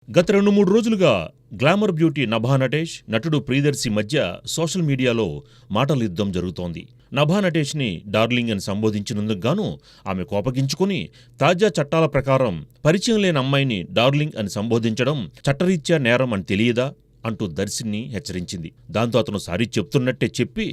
గత 2, 3 రోజులుగా glamour beauty Nabha Natesh, నటుడు ప్రియదర్శి మధ్య సోషల్ మీడియాలో మాటల యుద్ధం జరుగుతోంది. నభా నటేష్ని డార్లింగ్ అని సంబోధించినందుకు గాను ఆమె కోపగించుకుని తాజా చట్టాల ప్రకారం పరిచయం లేని అమ్మాయిని డార్లింగ్ అని సంబోధించడం చట్టరీత్యా నేరం అని తెలియదా అంటూ దర్శిని హెచ్చరించింది. దాంతో అతను సారీ చెప్తున్నట్టే చెప్పి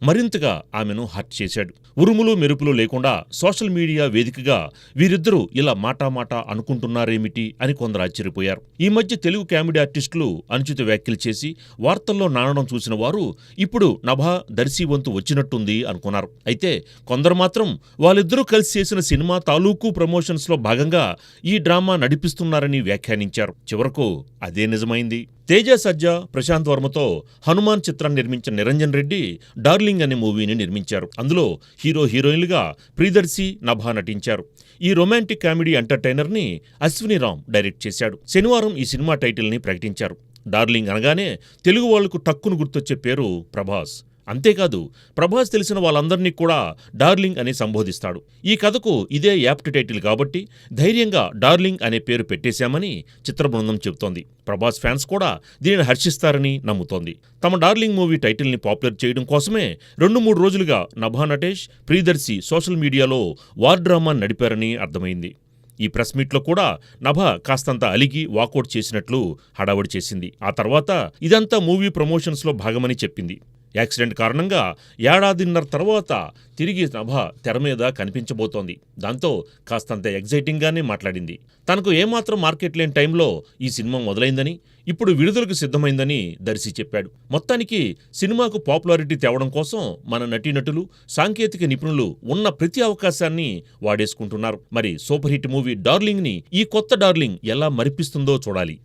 మరింతగా ఆమెను హర్ట్ చేశాడు. ఉరుములు మెరుపులు లేకుండా సోషల్ మీడియా వేదికగా వీరిద్దరూ ఇలా మాటా అనుకుంటున్నారేమిటి అని కొందరు ఆశ్చర్యపోయారు. ఈ మధ్య తెలుగు కామెడీ ఆర్టిస్టులు అనుచిత వ్యాఖ్యలు చేసి వార్తల్లో నానడం చూసిన వారు ఇప్పుడు నభా దర్శి వంతు వచ్చినట్టుంది అనుకున్నారు. అయితే కొందరు మాత్రం వాళ్ళిద్దరూ కలిసి చేసిన సినిమా తాలూకు ప్రమోషన్స్లో భాగంగా ఈ డ్రామా నడిపిస్తున్నారని వ్యాఖ్యానించారు. చివరకు అదే నిజమైంది. తేజ సజ్జా, ప్రశాంత్ వర్మతో హనుమాన్ చిత్రాన్ని నిర్మించిన నిరంజన్ రెడ్డి డార్లింగ్ అనే మూవీని నిర్మించారు. అందులో హీరోయిన్లుగా ప్రియదర్శి, నభా నటించారు. ఈ రొమాంటిక్ కామెడీ ఎంటర్టైనర్ని అశ్విని రామ్ డైరెక్ట్ చేశాడు. శనివారం ఈ సినిమా టైటిల్ని ప్రకటించారు. డార్లింగ్ అనగానే తెలుగు వాళ్లకు టక్కును గుర్తొచ్చే పేరు ప్రభాస్. అంతేకాదు ప్రభాస్ తెలిసిన వాళ్ళందరినీ కూడా డార్లింగ్ అని సంబోధిస్తాడు. ఈ కథకు ఇదే యాప్ట్ టైటిల్ కాబట్టి ధైర్యంగా డార్లింగ్ అనే పేరు పెట్టేశామని చిత్ర బృందం చెబుతోంది. ప్రభాస్ ఫ్యాన్స్ కూడా దీనిని హర్షిస్తారని నమ్ముతోంది. తమ డార్లింగ్ మూవీ టైటిల్ని పాపులర్ చేయడం కోసమే 2, 3 రోజులుగా నభా నటేష్, ప్రియదర్శి సోషల్ మీడియాలో వార్ డ్రామా నడిపారని అర్థమైంది. ఈ ప్రెస్ మీట్లో కూడా నభా కాస్తంత అలిగి వాకౌట్ చేసినట్లు హడావుడి చేసింది. ఆ తర్వాత ఇదంతా మూవీ ప్రమోషన్స్లో భాగమని చెప్పింది. యాక్సిడెంట్ కారణంగా ఏడాదిన్నర తర్వాత తిరిగి నభా తెర మీద కనిపించబోతోంది. దాంతో కాస్తంత ఎగ్జైటింగ్గానే మాట్లాడింది. తనకు ఏమాత్రం మార్కెట్ లేని టైంలో ఈ సినిమా మొదలైందని, ఇప్పుడు విడుదలకు సిద్ధమైందని దర్శి చెప్పాడు. మొత్తానికి సినిమాకు పాపులారిటీ తేవడం కోసం మన నటీనటులు, సాంకేతిక నిపుణులు ఉన్న ప్రతి అవకాశాన్ని వాడేసుకుంటున్నారు. మరి సూపర్ హిట్ మూవీ డార్లింగ్ని ఈ కొత్త డార్లింగ్ ఎలా మరిపిస్తుందో చూడాలి.